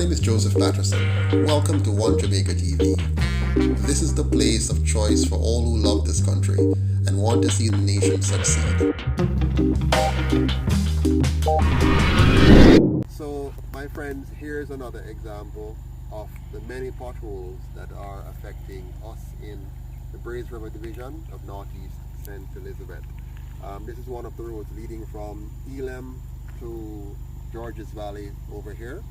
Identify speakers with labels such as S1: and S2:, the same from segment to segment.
S1: name is Joseph.Patterson. Welcome to One Jamaica TV. This is the place of choice for all who love this country and want to see the nation succeed. So, my friends, here's another example of the many potholes that are affecting us in the Braes River Division of Northeast St. Elizabeth. This is one of the roads leading from Elam to Georges Valley over here.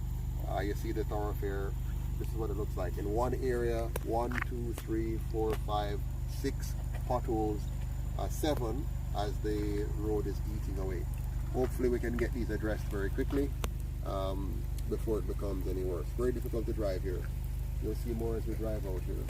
S1: You see the thoroughfare. This is what it looks like. In one area, 1, 2, 3, 4, 5, 6 potholes, 7 as the road is eating away. Hopefully we can get these addressed very quickly before it becomes any worse. Very difficult to drive here. You'll see more as we drive out here.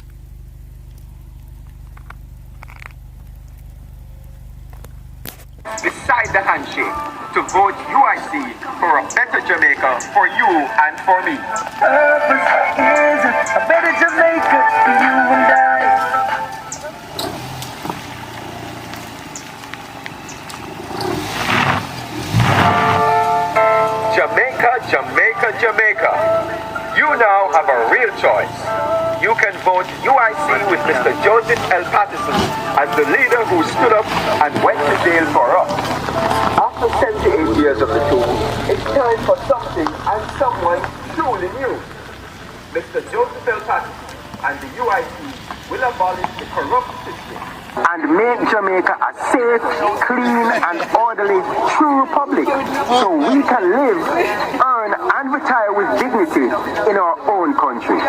S2: Beside the handshake to vote UIC for a better Jamaica for you and for me.
S3: Purpose is a better Jamaica for you and I.
S2: Jamaica, Jamaica, Jamaica. You now have a real choice. You can vote UIC with Mr. Joseph.Patterson as the leader who stood up and went to jail for us. After 78 years of the two, it's time for something and someone truly new. Mr. Joseph.Patterson and the UIC will abolish the corrupt system and make Jamaica a safe, clean and orderly true republic so we can live, earn and retire with dignity in our own country.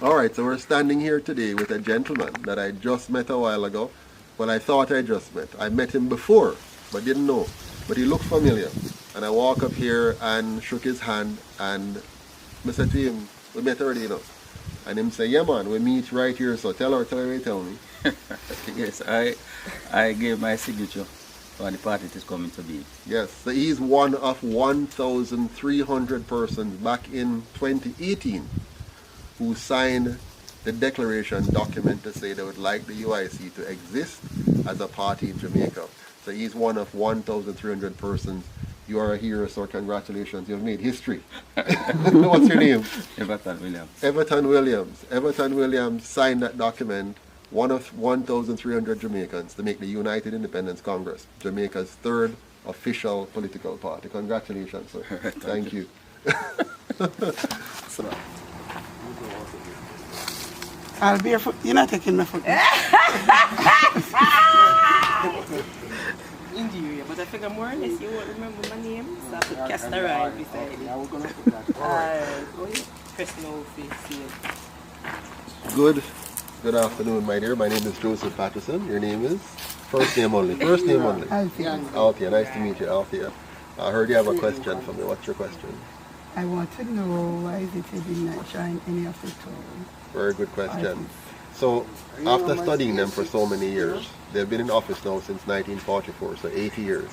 S1: Alright, so we're standing here today with a gentleman that I just met a while ago. Well, I thought I just met. I met him before, but didn't know. But he looked familiar. And I walked up here and shook his hand and I said to him, we met already, you know. And him say, yeah man, we meet right here, so tell me.
S4: Yes, I gave my signature when the party is coming to be.
S1: Yes, so he's one of 1,300 persons back in 2018 who signed the declaration document to say they would like the UIC to exist as a party in Jamaica. So he's one of 1,300 persons. You are a hero, so congratulations. You've made history. What's your name?
S4: Everton Williams.
S1: Everton Williams. Everton Williams signed that document, one of 1,300 Jamaicans, to make the United Independence Congress Jamaica's third official political party. Congratulations, sir. Thank you.
S5: I'll be your foot. You're not taking my foot. Injury, but I figure more or less you won't remember my name, so I put Castor right beside it.
S1: Yeah, we're gonna put that.
S5: Press no face.
S1: Good afternoon, my dear. My name is Joseph.Patterson. Your name is? First name only. First name only.
S5: Althea.
S1: Althea. Nice to meet you, Althea. I heard you have a question for me. What's your question?
S5: I want to know why is it you did not join any of the two?
S1: Very good question. So, after studying them for so many years, they've been in office now since 1944, so 80 years.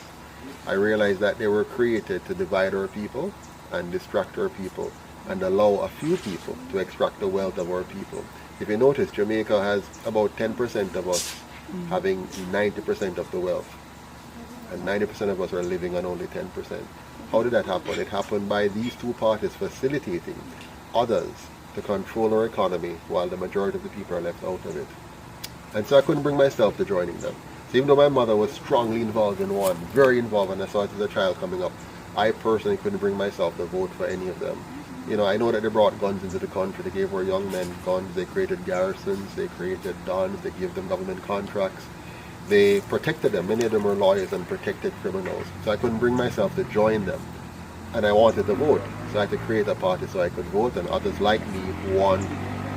S1: I realized that they were created to divide our people and distract our people and allow a few people to extract the wealth of our people. If you notice, Jamaica has about 10% of us having 90% of the wealth, and 90% of us are living on only 10%. How did that happen? It happened by these two parties facilitating others to control our economy while the majority of the people are left out of it. And so I couldn't bring myself to joining them. So even though my mother was strongly involved in one, very involved, and I saw it as a child coming up, I personally couldn't bring myself to vote for any of them. You know, I know that they brought guns into the country, they gave our young men guns, they created garrisons, they created dons, they gave them government contracts. They protected them, many of them were lawyers and protected criminals. So I couldn't bring myself to join them. And I wanted to vote. So I had to create a party so I could vote, and others like me want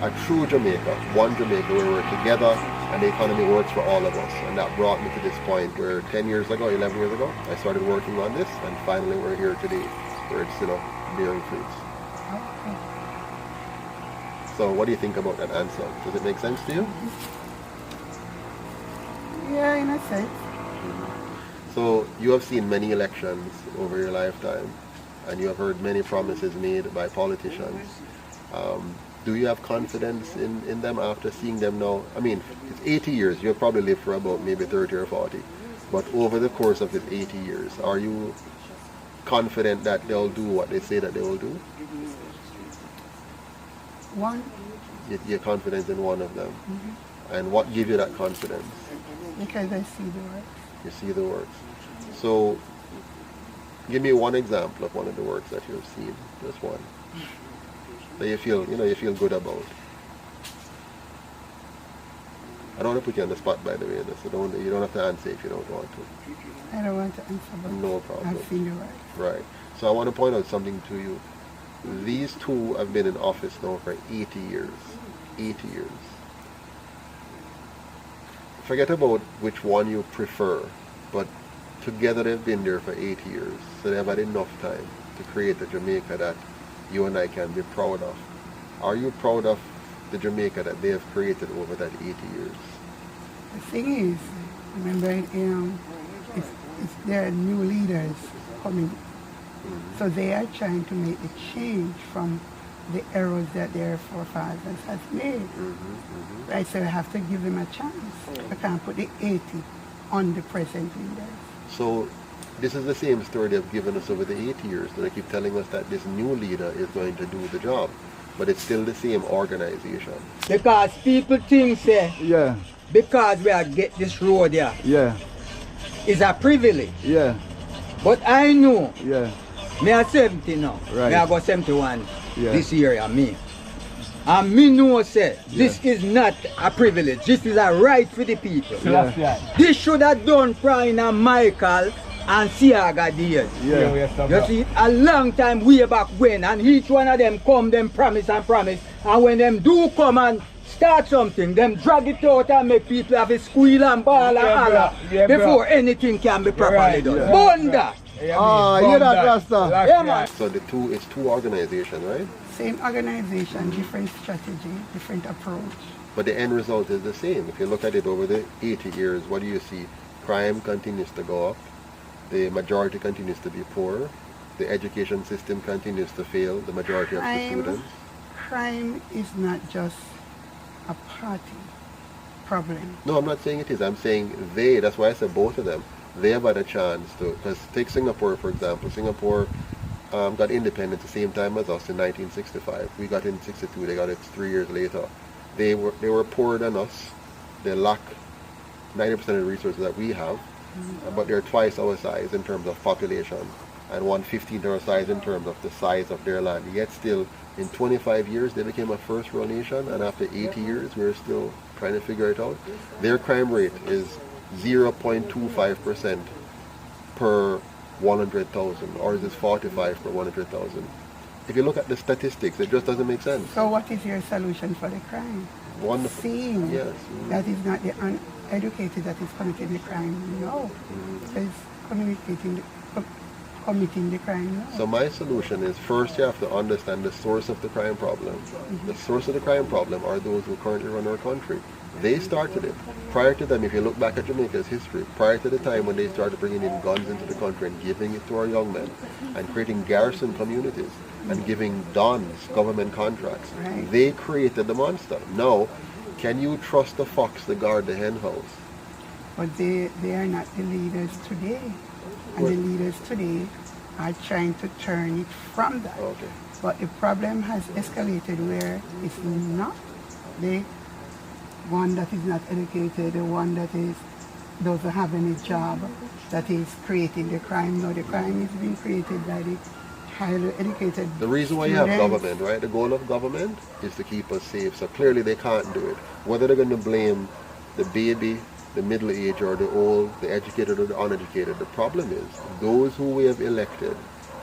S1: a true Jamaica, one Jamaica where we're together and the economy works for all of us. And that brought me to this point where 10 years ago, 11 years ago, I started working on this, and finally we're here today where it's, you know, bearing fruits. So what do you think about that answer? Does it make sense to you?
S5: Yeah, in a sense.
S1: So you have seen many elections over your lifetime, and you have heard many promises made by politicians. Do you have confidence in them after seeing them now? I mean, it's 80 years, you have probably lived for about maybe 30 or 40. But over the course of this 80 years, are you confident that they'll do what they say that they will do?
S6: One,
S1: You're confident in one of them. And what gives you that confidence?
S6: because I see the work.
S1: You see the works. So, give me one example of one of the works that you've seen. Just one. That you feel good about. I don't want to put you on the spot, by the way, so you don't have to answer if you don't want to.
S6: I don't want to answer, but
S1: No problem.
S6: I've seen the work.
S1: Right. So I want to point out something to you. These two have been in office now for 80 years. 80 years. Forget about which one you prefer, but together they've been there for 80 years. So they've had enough time to create a Jamaica that you and I can be proud of. Are you proud of the Jamaica that they have created over that 80 years?
S6: The thing is, remember, there are new leaders coming. So they are trying to make the change from the errors that their forefathers have made. Right, so we have to give them a chance. We can't put the 80 on the present leaders.
S1: So this is the same story they've given us over the 80 years. They keep telling us that this new leader is going to do the job, but it's still the same organization.
S7: Because people think, say,
S8: Yeah,
S7: because we are get this road here,
S8: yeah,
S7: is a privilege.
S8: yeah,
S7: But I know,
S8: yeah.
S7: me are 70 now.
S8: Right.
S7: Me I got 71
S8: Yeah.
S7: this year, me. And me know, say, this is not a privilege. This is a right for the people.
S8: Yeah.
S7: This should have done probably in a Michael and Siaga days.
S8: Yeah.
S7: You see, a long time way back when, and each one of them come, them promise and promise, and when them do come and start something, them drag it out and make people have a squeal and ball and holler before anything can be properly done. Bunda!
S8: Ah, you that Rasta.
S7: Yeah, man.
S1: So it's two organizations, right?
S6: Same organization, different strategy, different approach.
S1: But the end result is the same. If you look at it over the 80 years, what do you see? Crime continues to go up. The majority continues to be poor. The education system continues to fail the majority of the students.
S6: Crime is not just a party problem.
S1: No, I'm not saying it is. I'm saying that's why I said both of them. They have had a chance to, because take Singapore, for example. Singapore got independence the same time as us in 1965. We got in 62, they got it 3 years later. They were poorer than us. They lack 90% of the resources that we have, but they're twice our size in terms of population and 1/15 our size in terms of the size of their land. Yet still, in 25 years, they became a first world nation, and after 80 years, we're still trying to figure it out. Their crime rate is 0.25% per 100,000, or is it 45 per 100,000? If you look at the statistics, it just doesn't make sense.
S6: So what is your solution for the crime?
S1: Wonderful.
S6: Seeing
S1: Yes.
S6: that is not the uneducated that is committing the crime, no. It's committing the crime, no.
S1: So my solution is, first you have to understand the source of the crime problem. The source of the crime problem are those who currently run our country. They started it. Prior to them, if you look back at Jamaica's history, prior to the time when they started bringing in guns into the country and giving it to our young men and creating garrison communities and giving dons government contracts,
S6: Right.
S1: they created the monster. Now, can you trust the fox to guard the hen house?
S6: But they are not the leaders today. And the leaders today are trying to turn it from that.
S1: Okay.
S6: But the problem has escalated where it's not the one that is not educated, the one that doesn't have any job, that is creating the crime. No, the crime is being created by the highly educated
S1: The reason why you have
S6: students.
S1: government, right? The goal of government is to keep us safe. So clearly they can't do it. Whether they're going to blame the baby, the middle-aged, or the old, the educated or the uneducated, the problem is those who we have elected,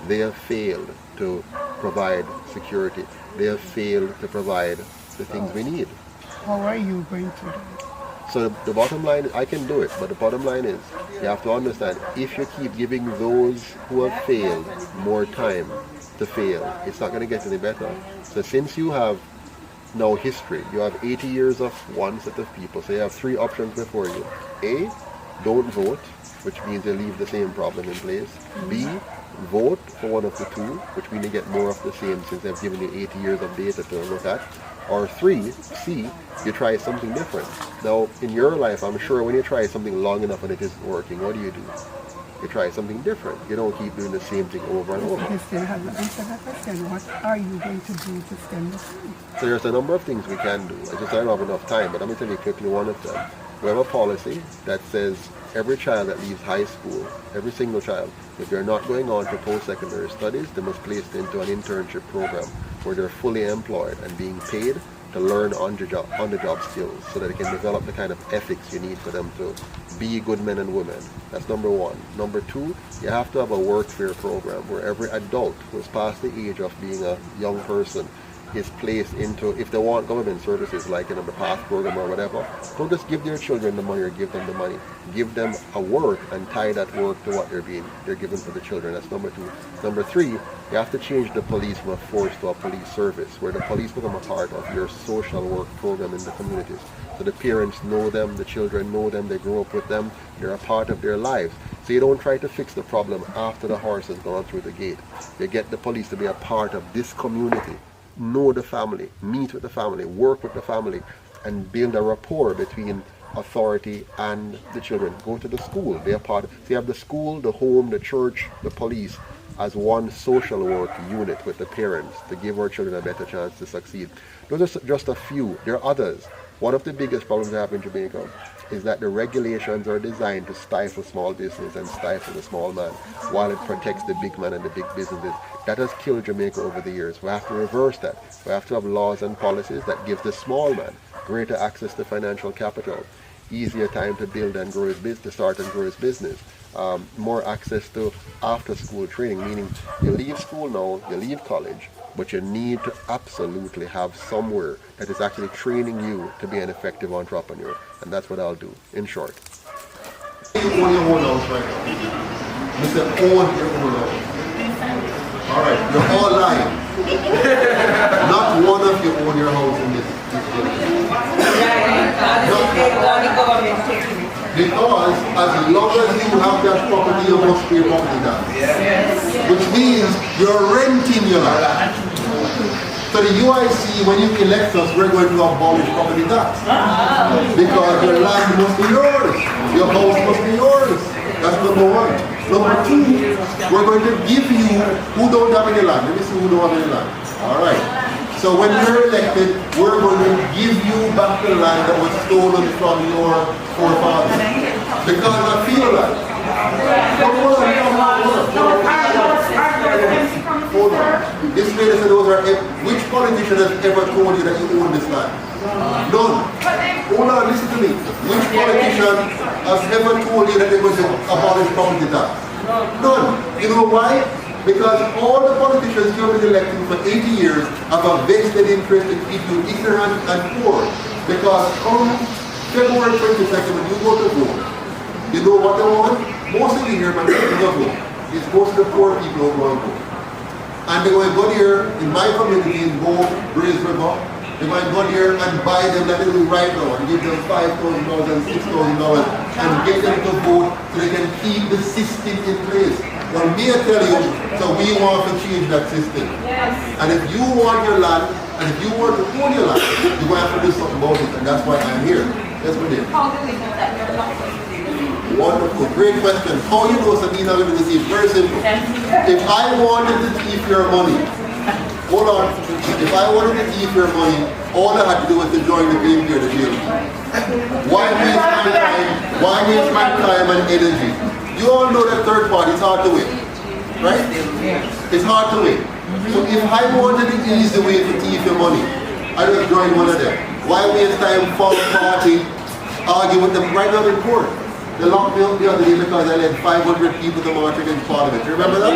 S1: they have failed to provide security. They have failed to provide the things we need.
S6: How are you going to do it?
S1: So the bottom line, I can do it, but the bottom line is you have to understand, if you keep giving those who have failed more time to fail, it's not going to get any better. So since you have now history, you have 80 years of one set of people, so you have three options before you. A, don't vote, which means you leave the same problem in place. B, vote for one of the two, which means you get more of the same since they've given you 80 years of data to look at. Or 3, C, you try something different. Now, in your life, I'm sure when you try something long enough and it isn't working, what do? You try something different. You don't keep doing the same thing over and over.
S6: You still haven't answered that question. What are you going to do to stem the flow?
S1: So there's a number of things we can do. I don't have enough time, but I'm going to tell you quickly one of them. We have a policy that says every child that leaves high school, every single child, if they're not going on to post-secondary studies, they must place them into an internship program where they're fully employed and being paid to learn on-the-job skills so that they can develop the kind of ethics you need for them to be good men and women. That's number 1. Number 2, you have to have a workfare program where every adult who's past the age of being a young person is placed into, if they want government services like in the PATH program or whatever, don't just give their children the money or give them the money. Give them a work and tie that work to what they're given for the children. That's number 2. Number 3, you have to change the police from a force to a police service, where the police become a part of your social work program in the communities. So the parents know them, the children know them, they grow up with them, they're a part of their lives. So you don't try to fix the problem after the horse has gone through the gate. You get the police to be a part of this community. Know the family, meet with the family, work with the family, and build a rapport between authority and the children. Go to the school, be a part. So you have the school, the home, the church, the police as one social work unit with the parents to give our children a better chance to succeed. Those are just a few. There are others. One of the biggest problems we have in Jamaica is that the regulations are designed to stifle small business and stifle the small man while it protects the big man and the big businesses. That has killed Jamaica over the years. We have to reverse that. We have to have laws and policies that give the small man greater access to financial capital, easier time to build and grow his business, to start and grow his business, more access to after-school training, meaning you leave school now, you leave college, but you need to absolutely have somewhere that is actually training you to be an effective entrepreneur. And that's what I'll do, in short.
S8: You own your own house right now. Mr. Own your own house. Alright, you're all lying. Not one of you own your house in this building. Because as long as you have that property, you must pay property tax. Which means you're renting your land. So the UIC, when you elect us, we're going to abolish property tax. Because your land must be yours. Your house must be yours. That's number 1. Number 2, we're going to give you who don't have any land. Let me see who don't have any land. Alright. So when you're elected, we're going to give you back the land that was stolen from your forefathers. Because I feel that. Hold on. This lady said those are, which politician has ever told you that you own this land? None. Hold on, listen to me. Which politician has ever told you that they going to abolish property tax? None. You know why? Because all the politicians you have been elected for 80 years have a vested interest in keeping you ignorant and poor. Because come February 22nd, when you go to vote, you know what they want? Most of you here, my people don't vote. It's most of the poor people who go and vote. And they're going to go there in my community in Bow, Breeze River. They're going to go there and buy them like they do right now and give them $5,000 and $6,000 and get them to vote so they can keep the system in place. Well, me I tell you, so we want to change that system. Yes. And if you want your land, and if you want to own your land, you're going to have to do something about it, and that's why I'm here. That's what it is. How do we know that you're not going to do it? Wonderful, great question. How you know Sabina will receive? Very simple. If I wanted to thief your money, hold on. If I wanted to thief your money, all I had to do was to join the game here to deal with you. Why waste my time? Why waste my time and energy? You all know that third party is hard to win, right? It's hard to win. So if I wanted the easy way to thief your money, I just join one of them. Why waste time, fall party, argue with them right now in court? They locked me up the other day because I led 500 people to march against Parliament. You remember that?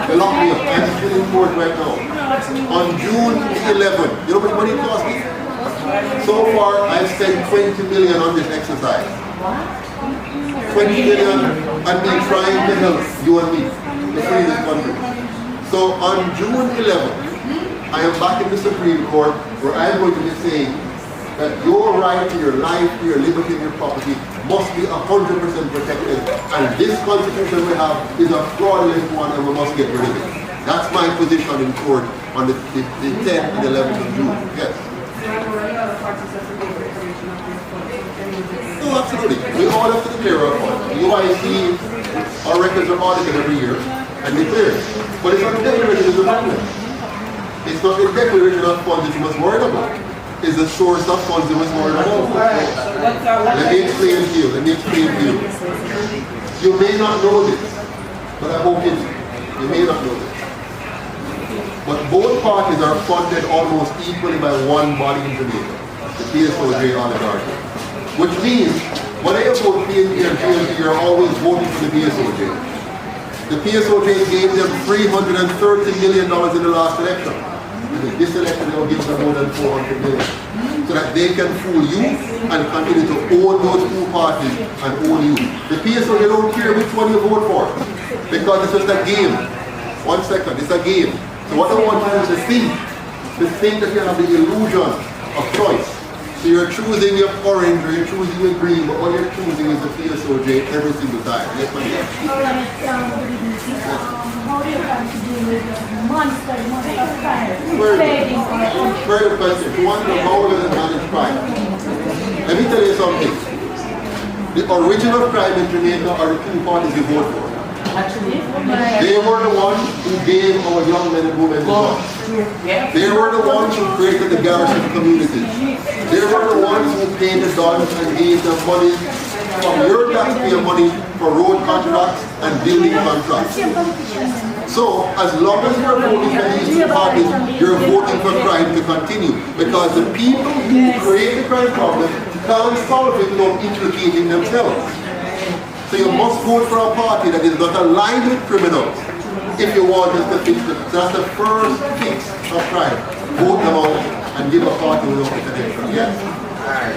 S8: They locked me up. I'm still in court right now. On June 11th, you know how much money it cost me? So far, I've spent 20 million on this exercise. 20 million and me trying to help you and me to free this country. So on June 11th, I am back in the Supreme Court where I am going to be saying that your right to your life, to your liberty, and your property must be 100% protected. And this constitution we have is a fraudulent one and we must get rid of it. That's my position in court on the 10th and 11th of June. Yes. No, absolutely. We all have to declare our funds. UIC, our records are audited every year and declared. But it's not the declaration of the problem. It's not the declaration of funds that you must worry about. It's the source of funds you must worry about. Let me explain to you. You may not know this, but I hope you do. You may not know this. But both parties are funded almost equally by one body in Jamaica, the PSOJ oligarchy. Which means, when they vote PNP and PNP, you're always voting for the PSOJ. The PSOJ gave them $330 million in the last election. In this election, they'll give them more than $400 million. So that they can fool you and continue to own those two parties and own you. The PSOJ don't care which one you vote for, because it's just a game. 1 second, it's a game. So what I want you to think that you have the illusion of choice. So you're choosing your orange or you're choosing your green, but what you're choosing is the PSOJ every single time. Yes, ma'am.
S9: How do you have to deal with monster of crime?
S8: Very good question. You want to know how we're going to manage crime? Let me tell you something. The origin of crime in Jamaica are the two parties you vote for. They were the ones who gave our young men and women jobs. They were the ones who created the garrison communities. They were the ones who paid the dollars and gave them money from your taxpayer money for road contracts and building contracts. So, as long as you're voting for these two parties, you're voting for crime to continue. Because the people who create the crime problem can't solve it without implicating themselves. So you must vote for a party that is not aligned with criminals if you want us to fix it. That's the first fix of crime. Vote them out and give a party without a connection. Yes?
S10: Alright,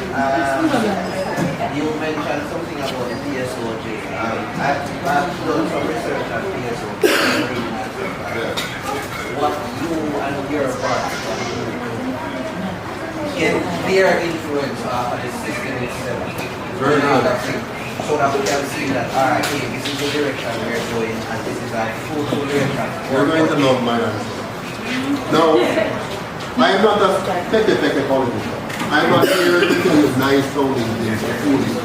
S10: you mentioned something about the PSOJ. I've done some research on PSOJ. What you and your party get their influence on the system itself.
S8: Very good.
S10: So that we can see that, alright, hey, this is the direction we're going and this is our full direction.
S8: You're going to love my answer. Now, I am not a peck politician. I am not here to tell you nice sounding things or foolish.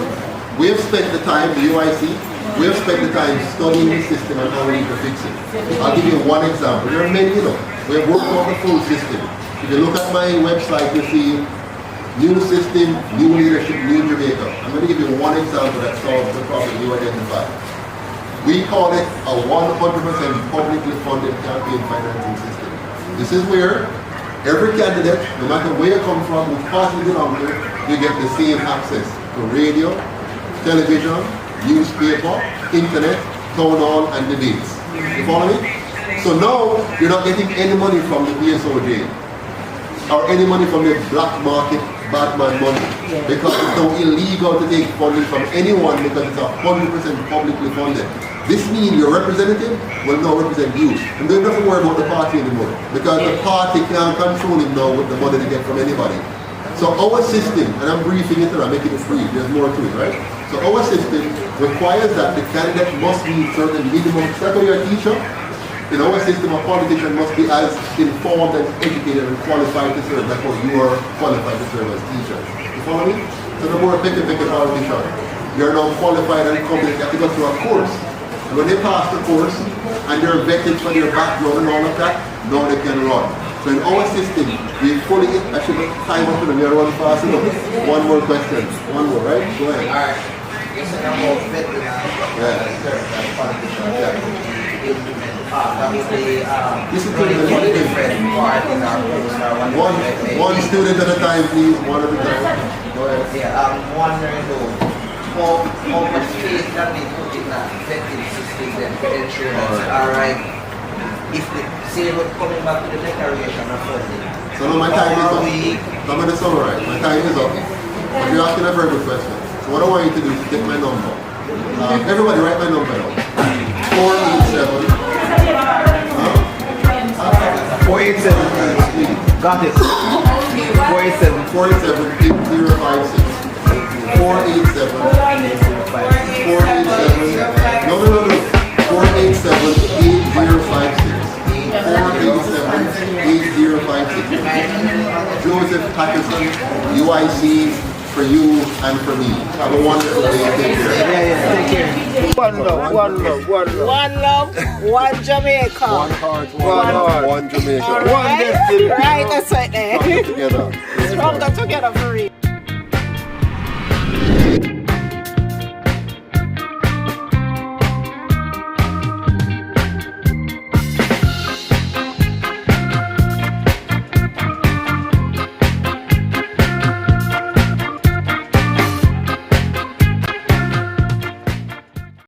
S8: We have spent the time, the UIC, we have spent the time studying the system and how we need to fix it. I'll give you one example. There are many, we have worked on the full system. If you look at my website, you see new system, new leadership, new Jamaica. I'm going to give you one example that solves the problem you identified. We call it a 100% publicly funded campaign financing system. This is where every candidate, no matter where you come from, who passes it on, you get the same access to radio, television, newspaper, internet, town hall, and debates. You follow me? So now, you're not getting any money from the PSOJ or any money from the black market Batman money, because it's now illegal to take funding from anyone because it's 100% publicly funded. This means your representative will now represent you. And don't have to worry about the party anymore, because the party can't control him now with the money they get from anybody. So our system, and I'm briefing it and I'm making it free, there's more to it, right? So our system requires that the candidate must meet certain minimum, second year teacher. In our system, a politician must be as informed and educated and qualified to serve. That's what you are qualified to serve as teacher. You follow me? So no more pick politician. You're now qualified and competent. You have to go through a course. And when they pass the course and they're vetted for their background and all of that, now they can run. So in our system, we fully, I should time up to them, you're running fast enough. One more question. One more, right? Go ahead.
S10: Alright. You said about vetted and serve as politician.
S8: Yeah.
S10: This is different parties or
S8: one student at a time, please. One at a time. Go ahead.
S10: Yeah, I'm wondering though, how much faith can be put in that vetting system then to ensure that, alright, if the say we're coming back to the declaration of funding.
S8: So now my time is up. So I'm going to summarize. My time is up. But you're asking a very good question. So what I want you to do is get my number. Everybody write my number down. 487.
S10: 487. Got it. 487.
S8: 487-8056. 487. 487. No. 487-8056. UIC, for you and for me. Have a wonderful day. Take care.
S10: Take care.
S11: One love, one love, one love.
S5: One love, one Jamaica.
S1: One heart,
S11: One heart.
S1: one Jamaica.
S5: All right?
S11: One destiny.
S5: Right, that's right there.
S1: Together.
S5: Stronger together for real.